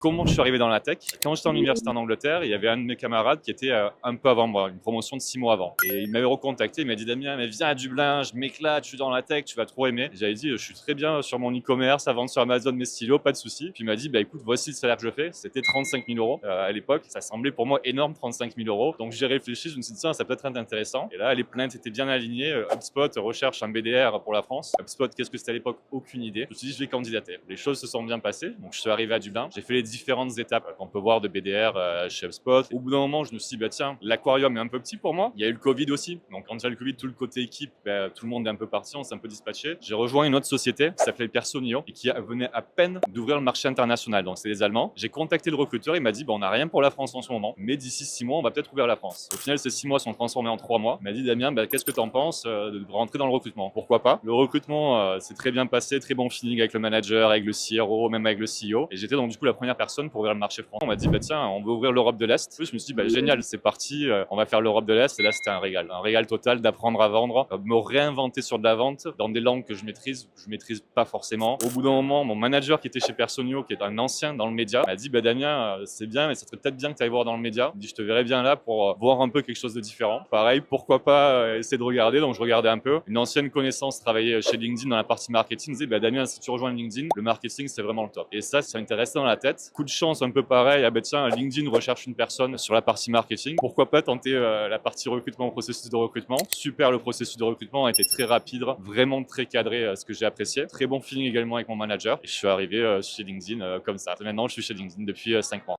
Comment je suis arrivé dans la tech? Quand j'étais en université en Angleterre, il y avait un de mes camarades qui était un peu avant moi, une promotion de 6 mois avant. Et il m'avait recontacté, il m'a dit Damien, mais viens à Dublin, je m'éclate, je suis dans la tech, tu vas trop aimer. Et j'avais dit, je suis très bien sur mon e-commerce, à vendre sur Amazon mes stylos, pas de souci. Puis il m'a dit, bah écoute, voici le salaire que je fais. C'était 35 000 euros à l'époque. Ça semblait pour moi énorme, 35 000 euros. Donc j'ai réfléchi, je me suis dit, ça peut être intéressant. Et là, les plaintes étaient bien alignées. HubSpot recherche un BDR pour la France. HubSpot, qu'est-ce que c'était à l'époque? Aucune idée. Je me suis dit, je vais candidater. Les choses se sont bien passées. Donc je suis arrivé à Dublin. J'ai fait les différentes étapes qu'on peut voir de BDR chez HubSpot. Au bout d'un moment, je me suis dit, bah tiens, l'aquarium est un peu petit pour moi. Il y a eu le Covid aussi. Donc quand il y a le Covid, tout le côté équipe, tout le monde est un peu parti, on s'est un peu dispatché. J'ai rejoint une autre société qui s'appelait Personio et qui venait à peine d'ouvrir le marché international. Donc c'est les Allemands. J'ai contacté le recruteur, il m'a dit, bah, on n'a rien pour la France en ce moment, mais d'ici 6 mois, on va peut-être ouvrir la France. Au final, ces 6 mois sont transformés en 3 mois. Il m'a dit, Damien, bah, qu'est-ce que tu en penses de rentrer dans le recrutement? Pourquoi pas? Le recrutement s'est très bien passé, très bon feeling avec le manager, avec le CRO, même avec le CEO. Et j'étais donc du coup la première personne pour ouvrir le marché français. On m'a dit, bah tiens, on veut ouvrir l'Europe de l'Est. Je me suis dit, bah génial, c'est parti, on va faire l'Europe de l'Est. Et là, c'était un régal total d'apprendre à vendre, me réinventer sur de la vente dans des langues que je maîtrise pas forcément. Au bout d'un moment, mon manager qui était chez Personio, qui est un ancien dans le média, m'a dit, bah Damien, c'est bien, mais ça serait peut-être bien que tu ailles voir dans le média. Il me dit, je te verrais bien là pour voir un peu quelque chose de différent. Pareil, pourquoi pas essayer de regarder. Donc je regardais un peu. Une ancienne connaissance travaillait chez LinkedIn dans la partie marketing. Me disait, bah Damien, si tu rejoins LinkedIn, le marketing c'est vraiment le top. Et ça m'est resté dans la tête. Coup de chance un peu pareil. Ah bah tiens, LinkedIn recherche une personne sur la partie marketing. Pourquoi pas tenter la partie recrutement, processus de recrutement. Super, le processus de recrutement a été très rapide, vraiment très cadré, ce que j'ai apprécié. Très bon feeling également avec mon manager. Et je suis arrivé chez LinkedIn comme ça. Maintenant, je suis chez LinkedIn depuis 5 mois.